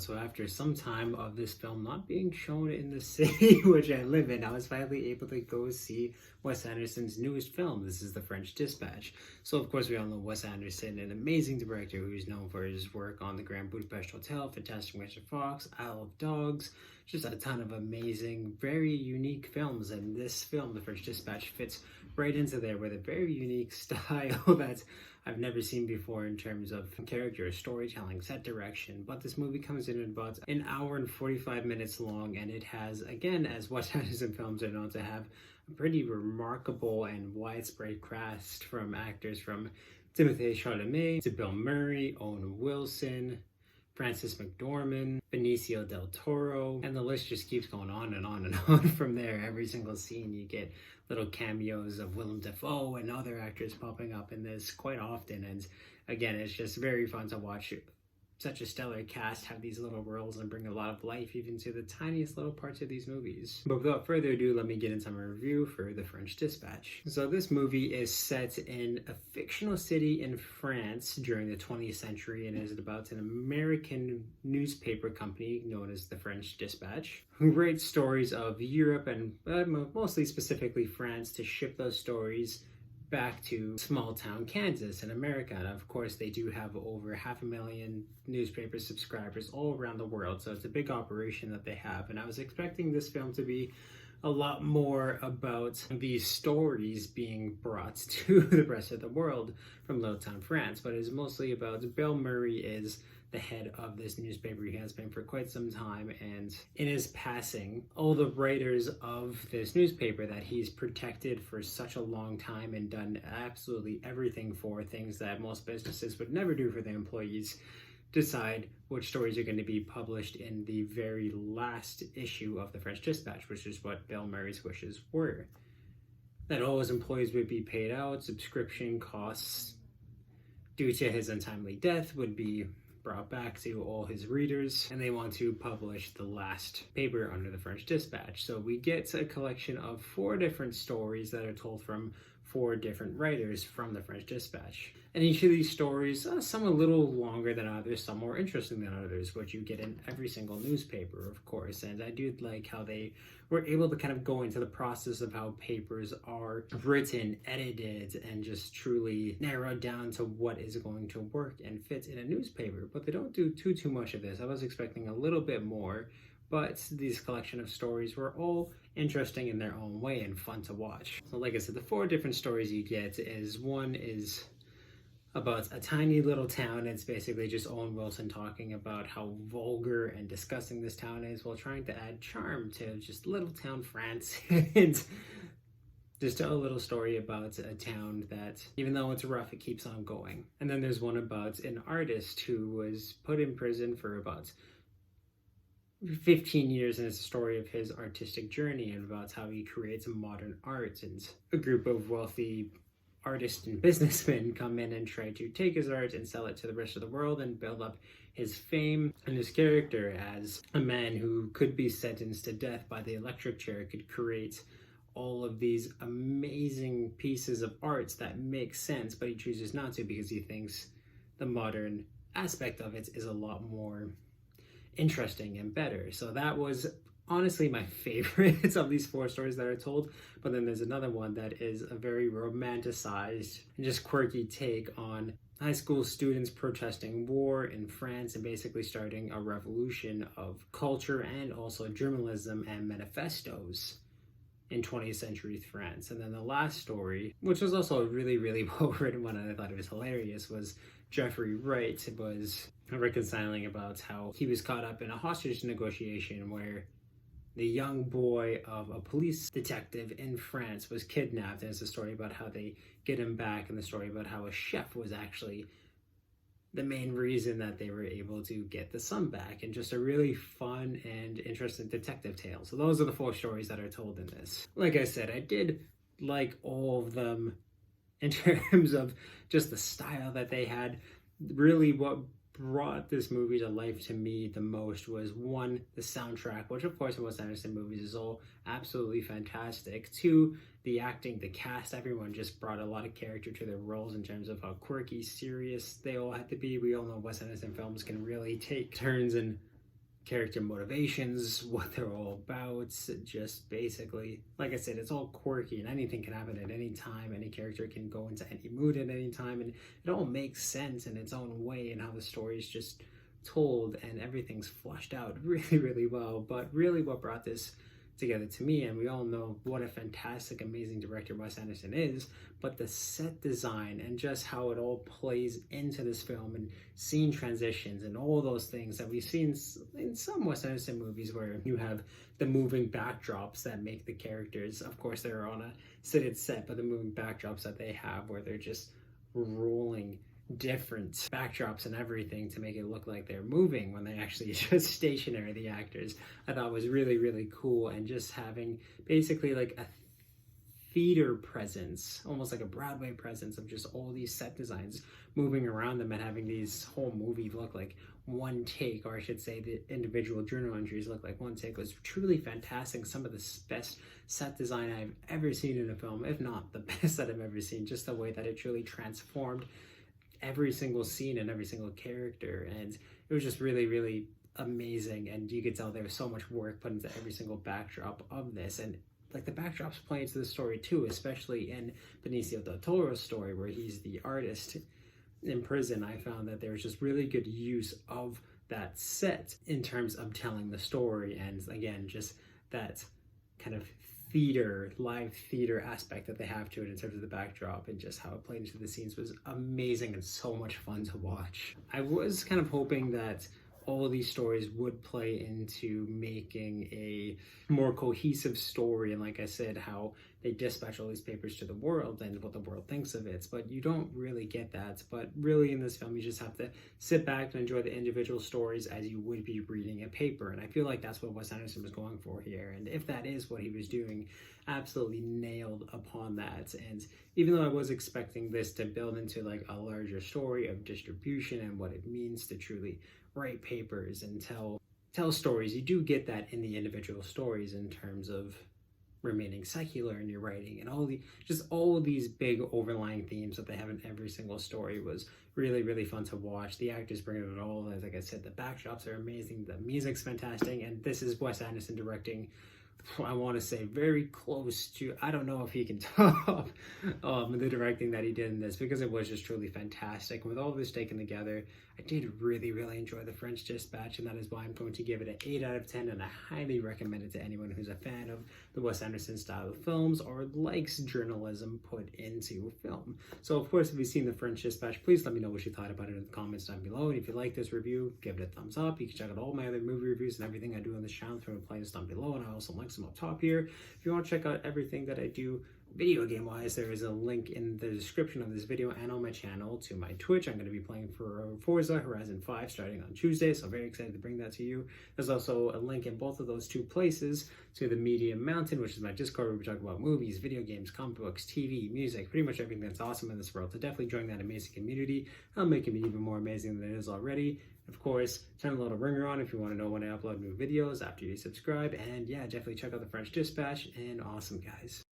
So after some time of this film not being shown in the city which I live in, I was finally able to go see Wes Anderson's newest film. This is The French Dispatch. So of course we all know Wes Anderson, an amazing director who's known for his work on The Grand Budapest Hotel, Fantastic Mr. Fox, Isle of Dogs, just a ton of amazing, very unique films. And this film, The French Dispatch, fits right into there with a very unique style that I've never seen before in terms of character, storytelling, set direction. But this movie comes in at about an hour and 45 minutes long, and it has, again, as Wes Anderson films are known to have, a pretty remarkable and widespread cast from actors from Timothée Chalamet to Bill Murray, Owen Wilson, Frances McDormand, Benicio del Toro, and the list just keeps going on and on and on from there. Every single scene you get little cameos of Willem Dafoe and other actors popping up in this quite often, and again, it's just very fun to watch such a stellar cast have these little roles and bring a lot of life even to the tiniest little parts of these movies. But without further ado, let me get into my review for The French Dispatch. So this movie is set in a fictional city in France during the 20th century and is about an American newspaper company known as The French Dispatch, who writes stories of Europe and mostly specifically France to ship those stories back to small town Kansas in America. And of course, they do have over 500,000 newspaper subscribers all around the world. So it's a big operation that they have. And I was expecting this film to be a lot more about these stories being brought to the rest of the world from Little Town France, but it's mostly about Bill Murray is the head of this newspaper. He has been for quite some time, and in his passing, all the writers of this newspaper that he's protected for such a long time and done absolutely everything for, things that most businesses would never do for their employees, decide which stories are going to be published in the very last issue of The French Dispatch, which is what Bill Murray's wishes were. That all his employees would be paid out, subscription costs due to his untimely death would be brought back to all his readers, and they want to publish the last paper under The French Dispatch. So we get a collection of 4 different stories that are told from 4 different writers from The French Dispatch. And each of these stories, some a little longer than others, some more interesting than others, which you get in every single newspaper, of course. And I do like how they were able to kind of go into the process of how papers are written, edited, and just truly narrowed down to what is going to work and fit in a newspaper. But they don't do too much of this. I was expecting a little bit more, but these collection of stories were all interesting in their own way and fun to watch. So like I said, the 4 different stories you get is one is about a tiny little town. It's basically just Owen Wilson talking about how vulgar and disgusting this town is while trying to add charm to just little town France. And just a little story about a town that, even though it's rough, it keeps on going. And then there's one about an artist who was put in prison for about 15 years, and it's a story of his artistic journey and about how he creates modern art. And a group of wealthy artists and businessmen come in and try to take his art and sell it to the rest of the world and build up his fame and his character as a man who could be sentenced to death by the electric chair, could create all of these amazing pieces of art that make sense, but he chooses not to because he thinks the modern aspect of it is a lot more interesting and better. So that was honestly my favorite of these 4 stories that are told. But then there's another one that is a very romanticized and just quirky take on high school students protesting war in France and basically starting a revolution of culture and also journalism and manifestos in 20th century France. And then the last story, which was also a really, really well written one, and I thought it was hilarious, was Jeffrey Wright was reconciling about how he was caught up in a hostage negotiation where the young boy of a police detective in France was kidnapped. And it's a story about how they get him back, and the story about how a chef was actually the main reason that they were able to get the son back, and just a really fun and interesting detective tale. So those are the 4 stories that are told in this. Like I said, I did like all of them in terms of just the style that they had. Really what brought this movie to life to me the most was, 1, the soundtrack, which of course in Wes Anderson movies is all absolutely fantastic. 2, the acting, the cast, everyone just brought a lot of character to their roles in terms of how quirky, serious they all had to be. We all know Wes Anderson films can really take turns and character motivations, what they're all about. Just basically, like I said, it's all quirky and anything can happen at any time. Any character can go into any mood at any time, and it all makes sense in its own way, and how the story is just told and everything's flushed out really, really well. But really, what brought this together to me, and we all know what a fantastic, amazing director Wes Anderson is, but the set design and just how it all plays into this film, and scene transitions and all those things that we've seen in some Wes Anderson movies, where you have the moving backdrops that make the characters, of course they're on a seated set, but the moving backdrops that they have where they're just rolling different backdrops and everything to make it look like they're moving when they actually just stationary, the actors, I thought was really, really cool. And just having basically like a theater presence, almost like a Broadway presence, of just all these set designs moving around them, and having these whole movie look like one take, or I should say the individual journal entries look like one take, was truly fantastic. Some of the best set design I've ever seen in a film, if not the best that I've ever seen. Just the way that it truly transformed every single scene and every single character, and it was just really, really amazing. And you could tell there was so much work put into every single backdrop of this, and like the backdrops play into the story too, especially in Benicio del Toro's story where he's the artist in prison. I found that there was just really good use of that set in terms of telling the story, and again, just that kind of live theater aspect that they have to it in terms of the backdrop, and just how it played into the scenes was amazing and so much fun to watch. I was kind of hoping that all of these stories would play into making a more cohesive story, and like I said, how they dispatch all these papers to the world and what the world thinks of it, but you don't really get that. But really in this film, you just have to sit back and enjoy the individual stories as you would be reading a paper, and I feel like that's what Wes Anderson was going for here. And if that is what he was doing, absolutely nailed upon that. And even though I was expecting this to build into like a larger story of distribution and what it means to truly write papers and tell stories, you do get that in the individual stories in terms of remaining secular in your writing, and all of these big overlying themes that they have in every single story was really, really fun to watch. The actors bring it all. As like I said, the backdrops are amazing, the music's fantastic, and this is Wes Anderson directing, I want to say very close to, I don't know if he can top the directing that he did in this, because it was just truly fantastic. With all this taken together, I did really, really enjoy The French Dispatch, and that is why I'm going to give it an 8 out of 10, and I highly recommend it to anyone who's a fan of the Wes Anderson style of films or likes journalism put into film. So of course, if you've seen The French Dispatch, please let me know what you thought about it in the comments down below. And if you like this review, give it a thumbs up. You can check out all my other movie reviews and everything I do on this channel through a playlist down below, and I also link some up top here. If you want to check out everything that I do video game wise, there is a link in the description of this video and on my channel to my Twitch. I'm going to be playing for Forza Horizon 5 starting on Tuesday, so very excited to bring that to you. There's also a link in both of those two places to the Medium Mountain, which is my Discord, where we talk about movies, video games, comic books, TV, music, pretty much everything that's awesome in this world. So definitely join that amazing community. I'll make it even more amazing than it is already. Of course, turn the little ringer on if you want to know when I upload new videos after you subscribe. And yeah, definitely check out The French Dispatch, and awesome, guys.